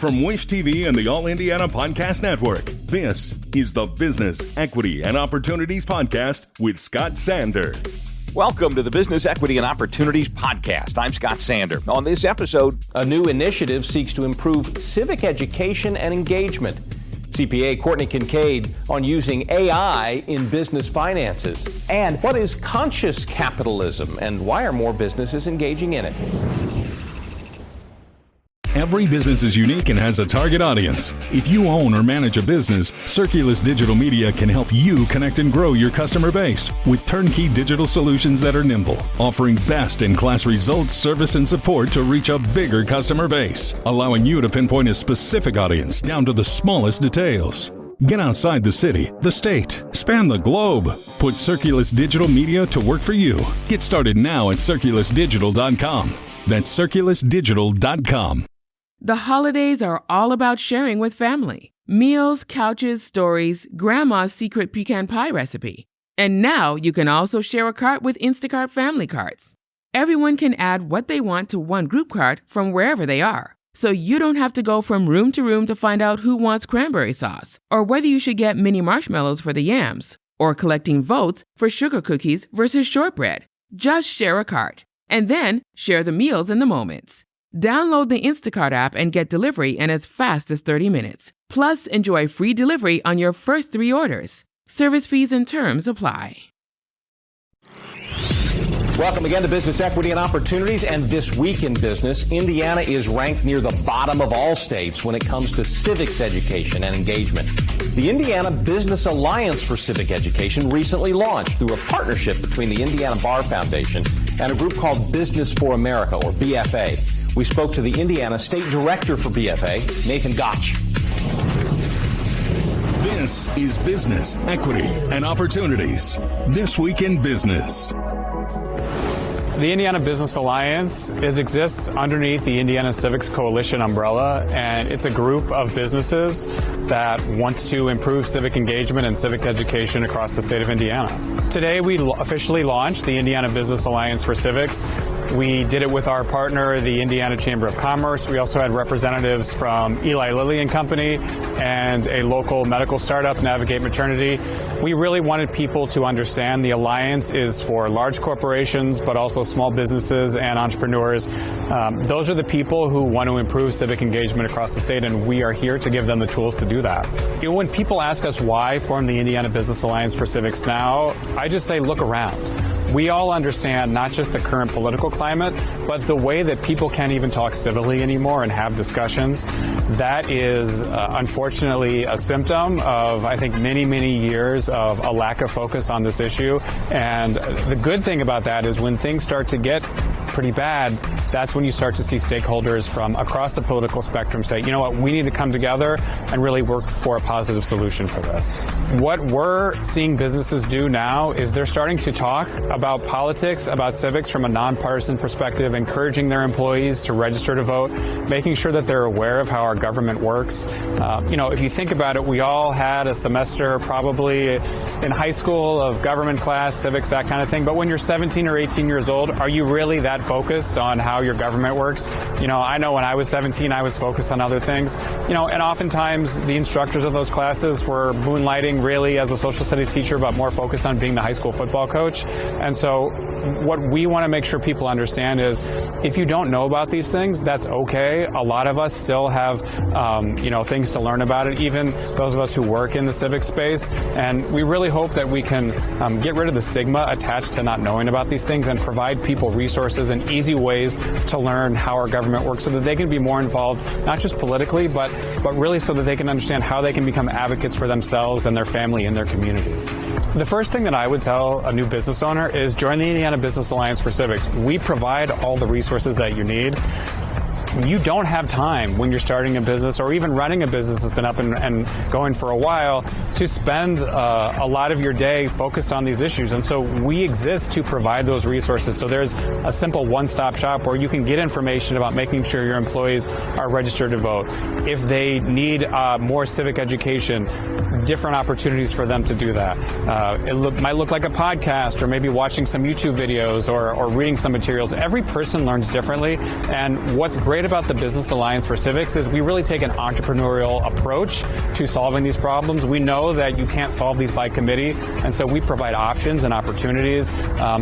From Wish TV and the All Indiana Podcast Network, this is the Business, Equity, and Opportunities Podcast with Scott Sander. Welcome to the Business, Equity, and Opportunities Podcast. I'm Scott Sander. On this episode, a new initiative seeks to improve civic education and engagement. CPA Courtney Kincaid on using AI in business finances. And what is conscious capitalism and why are more businesses engaging in it? Every business is unique and has a target audience. If you own or manage a business, Circulus Digital Media can help you connect and grow your customer base with turnkey digital solutions that are nimble, offering best-in-class results, service, and support to reach a bigger customer base, allowing you to pinpoint a specific audience down to the smallest details. Get outside the city, the state, span the globe. Put Circulus Digital Media to work for you. Get started now at circulusdigital.com. That's circulusdigital.com. The holidays are all about sharing with family. Meals, couches, stories, Grandma's secret pecan pie recipe. And now you can also share a cart with Instacart Family Carts. Everyone can add what they want to one group cart from wherever they are. So you don't have to go from room to room to find out who wants cranberry sauce, or whether you should get mini marshmallows for the yams, or collecting votes for sugar cookies versus shortbread. Just share a cart, and then share the meals and the moments. Download the Instacart app and get delivery in as fast as 30 minutes. Plus, enjoy free delivery on your first 3 orders. Service fees and terms apply. Welcome again to Business, Equity, and Opportunities. And this week in business, Indiana is ranked near the bottom of all states when it comes to civics education and engagement. The Indiana Business Alliance for Civic Education recently launched through a partnership between the Indiana Bar Foundation and a group called Business for America, or BFA. We spoke to the Indiana State Director for BFA, Nathan Gotch. This is Business, Equity, and Opportunities. This Week in Business. The Indiana Business Alliance exists underneath the Indiana Civics Coalition umbrella, and it's a group of businesses that wants to improve civic engagement and civic education across the state of Indiana. Today, we officially launched the Indiana Business Alliance for Civics. We did it with our partner, the Indiana Chamber of Commerce. We also had representatives from Eli Lilly and Company and a local medical startup, Navigate Maternity. We really wanted people to understand the Alliance is for large corporations, but also small businesses and entrepreneurs. Those are the people who want to improve civic engagement across the state, and we are here to give them the tools to do that. You know, when people ask us why form the Indiana Business Alliance for Civics now, I just say look around. We all understand not just the current political climate, but the way that people can't even talk civilly anymore and have discussions. That is, unfortunately, a symptom of, I think, many, many years of a lack of focus on this issue. And the good thing about that is when things start to get pretty bad, that's when you start to see stakeholders from across the political spectrum say, you know what, we need to come together and really work for a positive solution for this. What we're seeing businesses do now is they're starting to talk about politics, about civics from a nonpartisan perspective, encouraging their employees to register to vote, making sure that they're aware of how our government works. If you think about it, we all had a semester probably in high school of government class, civics, that kind of thing. But when you're 17 or 18 years old, are you really that focused on how your government works? I know when I was 17, I was focused on other things. And oftentimes the instructors of those classes were moonlighting really as a social studies teacher, but more focused on being the high school football coach. And so what we want to make sure people understand is if you don't know about these things, that's okay. A lot of us still have, things to learn about it, even those of us who work in the civic space. And we really hope that we can get rid of the stigma attached to not knowing about these things and provide people resources and easy ways to learn how our government works so that they can be more involved, not just politically, but really so that they can understand how they can become advocates for themselves and their family and their communities. The first thing that I would tell a new business owner is join the Indiana Business Alliance for Civics. We provide all the resources that you need. You don't have time when you're starting a business or even running a business that's been up and going for a while to spend a lot of your day focused on these issues. And so we exist to provide those resources. So there's a simple one-stop shop where you can get information about making sure your employees are registered to vote. If they need more civic education, different opportunities for them to do that. Might look like a podcast or maybe watching some YouTube videos or reading some materials. Every person learns differently. And what's great great about the Business Alliance for Civics is we really take an entrepreneurial approach to solving these problems. We know that you can't solve these by committee, and so we provide options and opportunities.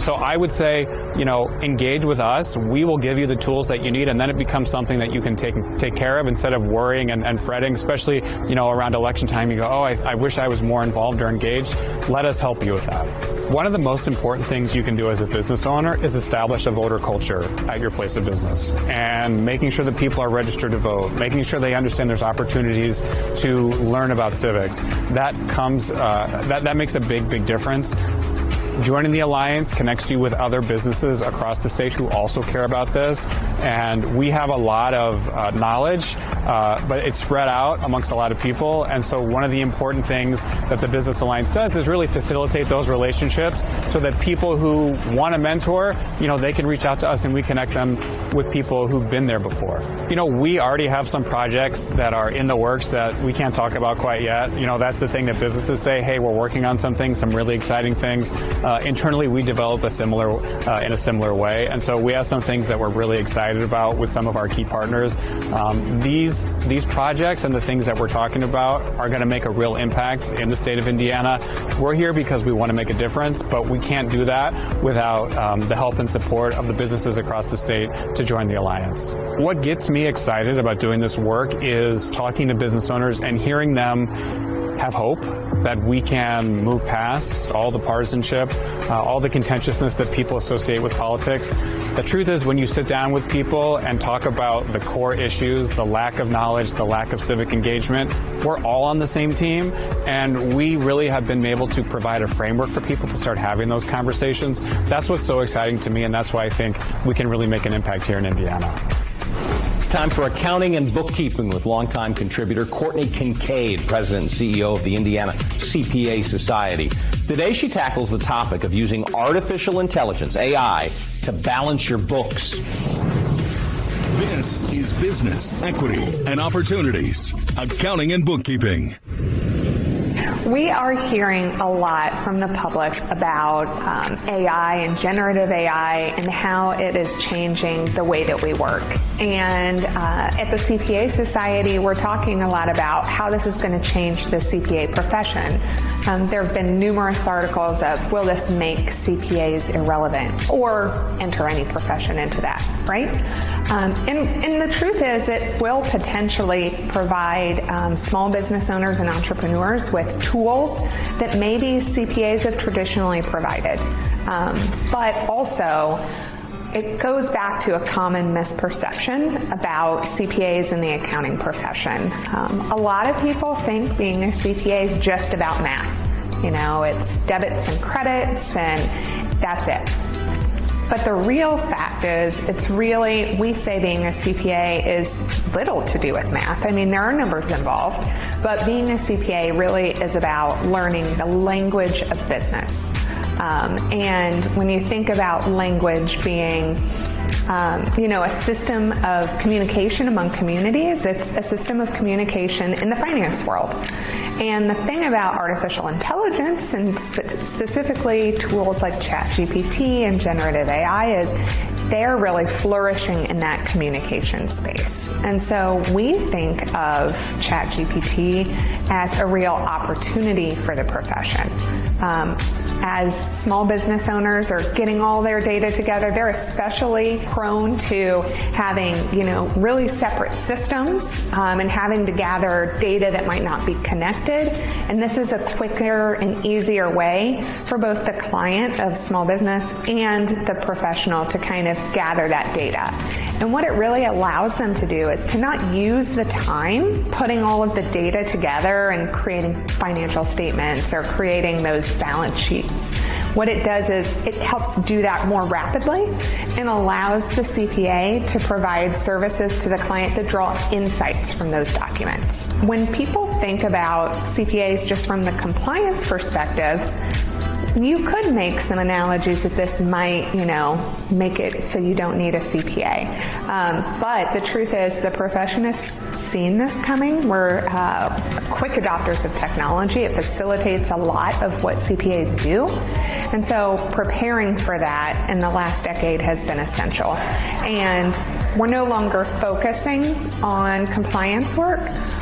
So I would say, engage with us. We will give you the tools that you need, and then it becomes something that you can take care of instead of worrying and fretting, especially, around election time. You go, I wish I was more involved or engaged. Let us help you with that. One of the most important things you can do as a business owner is establish a voter culture at your place of business, and making sure that people are registered to vote, making sure they understand there's opportunities to learn about civics. That makes a big difference. Joining the Alliance connects you with other businesses across the state who also care about this, and we have a lot of knowledge, but it's spread out amongst a lot of people, and so one of the important things that the Business Alliance does is really facilitate those relationships so that people who want a mentor, they can reach out to us and we connect them with people who've been there before. We already have some projects that are in the works that we can't talk about quite yet. That's the thing that businesses say, hey, we're working on some things, some really exciting things. Internally, we develop in a similar way, and so we have some things that we're really excited about with some of our key partners. These projects and the things that we're talking about are going to make a real impact in the state of Indiana. We're here because we want to make a difference, but we can't do that without the help and support of the businesses across the state to join the Alliance. What gets me excited about doing this work is talking to business owners and hearing them have hope that we can move past all the partisanship, all the contentiousness that people associate with politics. The truth is, when you sit down with people and talk about the core issues, the lack of knowledge, the lack of civic engagement, we're all on the same team, and we really have been able to provide a framework for people to start having those conversations. That's what's so exciting to me, and that's why I think we can really make an impact here in Indiana. Time for accounting and bookkeeping with longtime contributor Courtney Kincaid, president and CEO of the Indiana CPA Society. Today she tackles the topic of using artificial intelligence, AI, to balance your books. This is Business, Equity, and Opportunities, Accounting and Bookkeeping. We are hearing a lot from the public about AI and generative AI and how it is changing the way that we work. And at the CPA Society, we're talking a lot about how this is going to change the CPA profession. There have been numerous articles of, will this make CPAs irrelevant or enter any profession into that, right? And the truth is it will potentially provide small business owners and entrepreneurs with tools that maybe CPAs have traditionally provided. But also, it goes back to a common misperception about CPAs and the accounting profession. A lot of people think being a CPA is just about math. It's debits and credits and that's it. But the real fact is, we say being a CPA is little to do with math. I mean, there are numbers involved, but being a CPA really is about learning the language of business. And when you think about language being, a system of communication among communities, it's a system of communication in the finance world. And the thing about artificial intelligence, and specifically tools like ChatGPT and generative AI, is they're really flourishing in that communication space. And so we think of ChatGPT as a real opportunity for the profession. As small business owners are getting all their data together, they're especially prone to having, really separate systems and having to gather data that might not be connected. And this is a quicker and easier way for both the client of small business and the professional to kind of gather that data. And what it really allows them to do is to not use the time putting all of the data together and creating financial statements or creating those balance sheets. What it does is it helps do that more rapidly and allows the CPA to provide services to the client that draw insights from those documents. When people think about CPAs just from the compliance perspective, you could make some analogies that this might, make it so you don't need a CPA. But the truth is the profession has seen this coming. We're quick adopters of technology. It facilitates a lot of what CPAs do. And so preparing for that in the last decade has been essential. And We're no longer focusing on compliance work.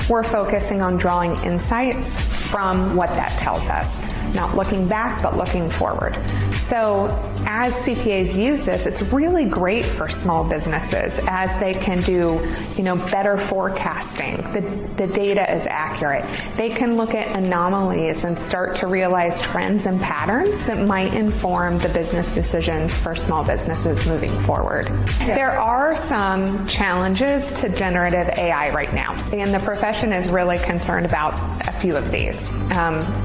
We're focusing on drawing insights from what that tells us. Not looking back, but looking forward. So as CPAs use this, it's really great for small businesses as they can do, better forecasting. The data is accurate. They can look at anomalies and start to realize trends and patterns that might inform the business decisions for small businesses moving forward. There are some challenges to generative AI right now, and the profession is really concerned about a few of these.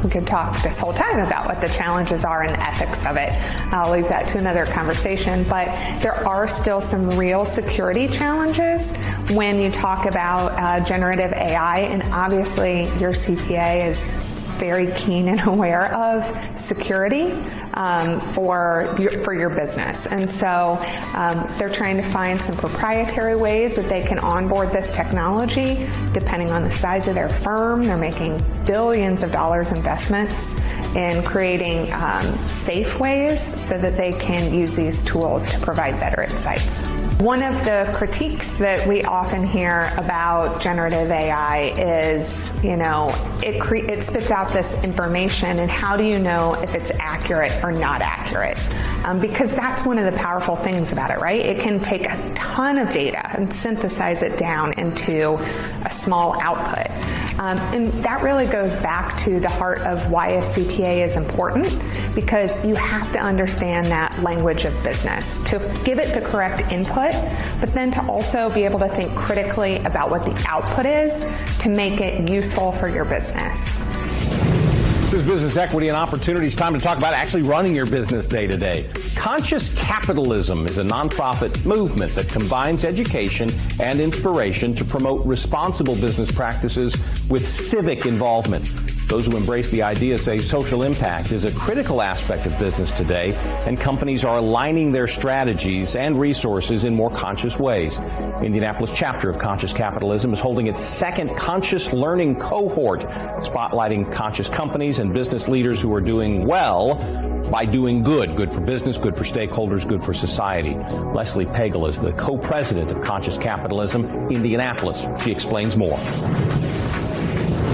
We could talk this whole time about what the challenges are and the ethics of it. I'll leave that to another conversation, but there are still some real security challenges when you talk about generative AI, and obviously your CPA is very keen and aware of security for your business. And so they're trying to find some proprietary ways that they can onboard this technology depending on the size of their firm. They're making billions of dollars investments in creating safe ways so that they can use these tools to provide better insights. One of the critiques that we often hear about generative AI is, it spits out this information, and how do you know if it's accurate or not accurate? Because that's one of the powerful things about it, right? It can take a ton of data and synthesize it down into a small output. And that really goes back to the heart of why a CPA is important, because you have to understand that language of business to give it the correct input, but then to also be able to think critically about what the output is to make it useful for your business. This is Business Equity and Opportunities. Time to talk about actually running your business day to day. Conscious Capitalism is a nonprofit movement that combines education and inspiration to promote responsible business practices with civic involvement. Those who embrace the idea say social impact is a critical aspect of business today, and companies are aligning their strategies and resources in more conscious ways. Indianapolis chapter of Conscious Capitalism is holding its second Conscious Learning cohort, spotlighting conscious companies and business leaders who are doing well by doing good. Good for business, good for stakeholders, good for society. Leslie Pagel is the co-president of Conscious Capitalism, Indianapolis. She explains more.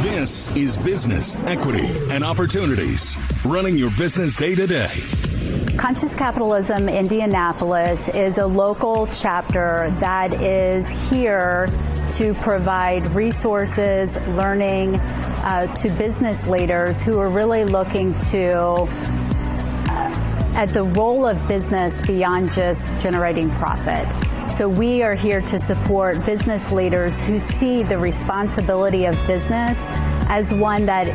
This is Business Equity and Opportunities, running your business day to day. Conscious Capitalism Indianapolis is a local chapter that is here to provide resources, learning to business leaders who are really looking to at the role of business beyond just generating profit. So we are here to support business leaders who see the responsibility of business as one that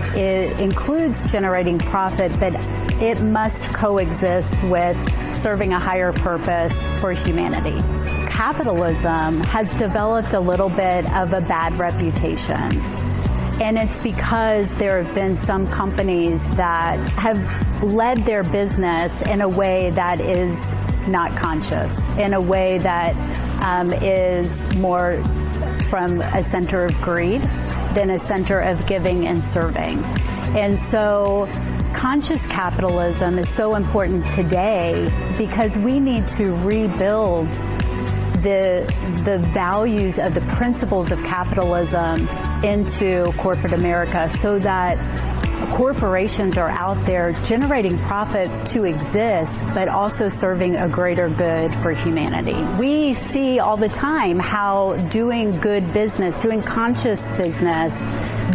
includes generating profit, but it must coexist with serving a higher purpose for humanity. Capitalism has developed a little bit of a bad reputation. And it's because there have been some companies that have led their business in a way that is not conscious, in a way that is more from a center of greed than a center of giving and serving. And so conscious capitalism is so important today because we need to rebuild the values of the principles of capitalism into corporate America so that corporations are out there generating profit to exist, but also serving a greater good for humanity. We see all the time how doing good business, doing conscious business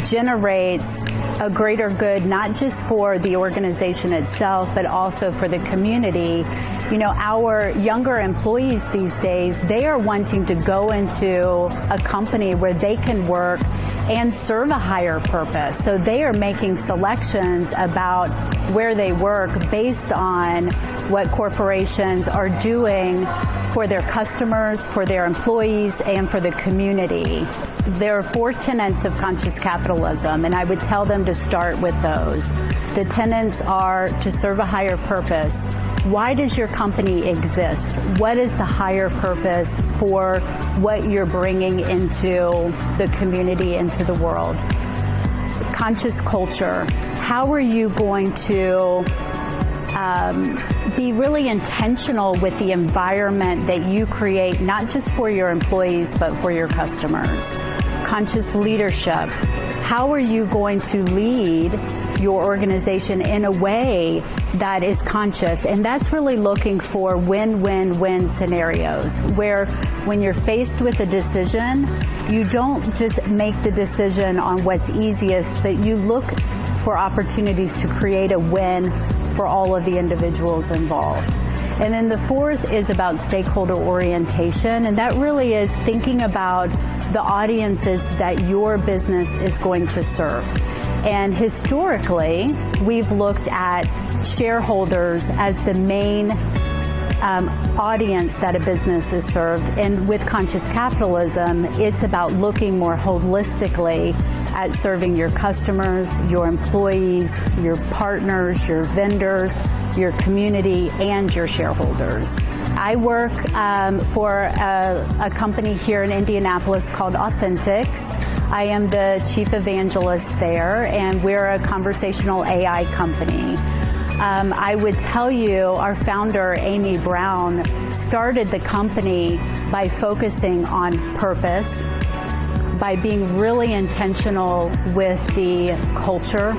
generates a greater good, not just for the organization itself, but also for the community. You know, our younger employees these days, they are wanting to go into a company where they can work and serve a higher purpose. So they are making selections about where they work based on what corporations are doing for their customers, for their employees, and for the community. There are 4 tenets of conscious capitalism, and I would tell them to start with those. The tenets are to serve a higher purpose. Why does your company exist? What is the higher purpose for what you're bringing into the community, into the world? Conscious culture. How are you going to be really intentional with the environment that you create, not just for your employees, but for your customers. Conscious leadership. How are you going to lead your organization in a way that is conscious? And that's really looking for win-win-win scenarios, where when you're faced with a decision, you don't just make the decision on what's easiest, but you look for opportunities to create a win for all of the individuals involved. And then the fourth is about stakeholder orientation, and that really is thinking about the audiences that your business is going to serve. And historically, we've looked at shareholders as the main audience that a business is served. And with conscious capitalism, it's about looking more holistically at serving your customers, your employees, your partners, your vendors, your community, and your shareholders. I work for a company here in Indianapolis called Authentics. I am the chief evangelist there, and we're a conversational AI company. I would tell you our founder, Amy Brown, started the company by focusing on purpose, by being really intentional with the culture.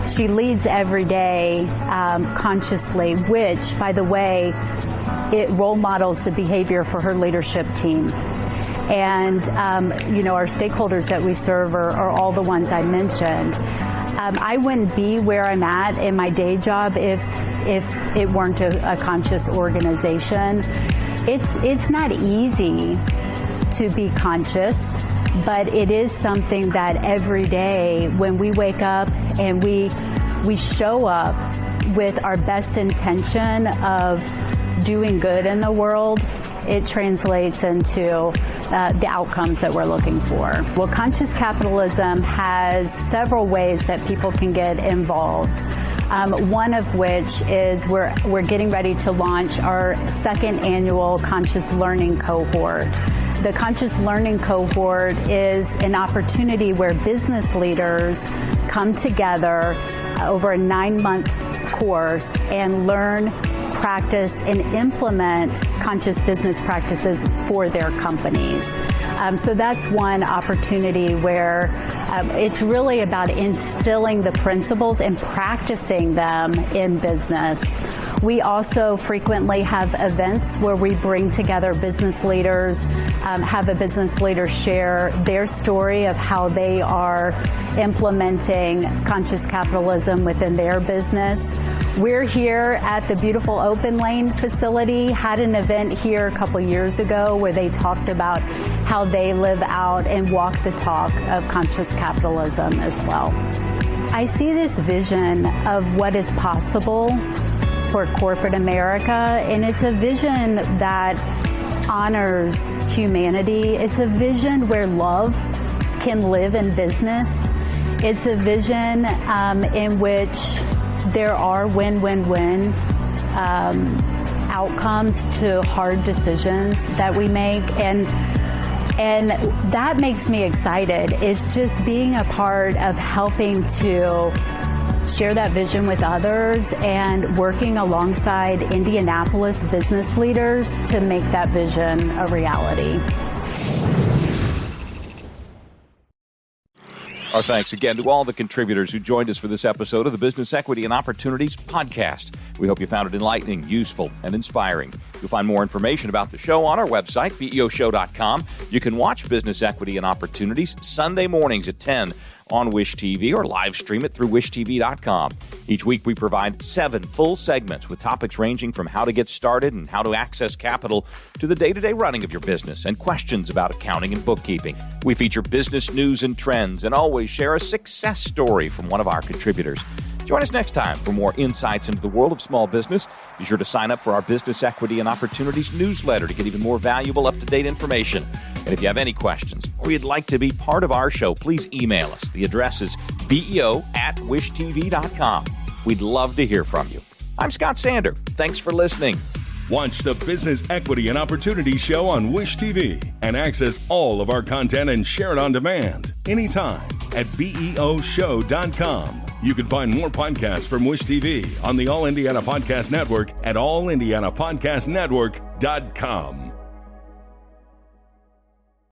She leads every day consciously, which, by the way, it role models the behavior for her leadership team. And, our stakeholders that we serve are all the ones I mentioned. I wouldn't be where I'm at in my day job if it weren't a conscious organization. It's not easy to be conscious, but it is something that every day when we wake up and we show up with our best intention of doing good in the world, it translates into the outcomes that we're looking for. Well, conscious capitalism has several ways that people can get involved. One of which is we're getting ready to launch our second annual Conscious Learning Cohort. The Conscious Learning Cohort is an opportunity where business leaders come together over a 9-month course and learn, practice, and implement conscious business practices for their companies. So that's one opportunity where it's really about instilling the principles and practicing them in business. We also frequently have events where we bring together business leaders, have a business leader share their story of how they are implementing conscious capitalism within their business. We're here at the beautiful Open Lane facility, had an event here a couple years ago where they talked about how they live out and walk the talk of conscious capitalism as well. I see this vision of what is possible for corporate America, and it's a vision that honors humanity. It's a vision where love can live in business. It's a vision in which there are win-win-win outcomes to hard decisions that we make, and that makes me excited. It's just being a part of helping to share that vision with others and working alongside Indianapolis business leaders to make that vision a reality. Our thanks again to all the contributors who joined us for this episode of the Business Equity and Opportunities podcast. We hope you found it enlightening, useful, and inspiring. You'll find more information about the show on our website, BEOshow.com. You can watch Business Equity and Opportunities Sunday mornings at 10 on Wish TV or live stream it through wishtv.com. Each week we provide 7 full segments with topics ranging from how to get started and how to access capital to the day-to-day running of your business and questions about accounting and bookkeeping. We feature business news and trends and always share a success story from one of our contributors. Join us next time for more insights into the world of small business. Be sure to sign up for our Business Equity and Opportunities newsletter to get even more valuable, up-to-date information. And if you have any questions or you'd like to be part of our show, please email us. The address is beo@wishtv.com. We'd love to hear from you. I'm Scott Sander. Thanks for listening. Watch the Business Equity and Opportunity Show on Wish TV and access all of our content and share it on demand anytime at beoshow.com. You can find more podcasts from Wish TV on the All Indiana Podcast Network at allindianapodcastnetwork.com.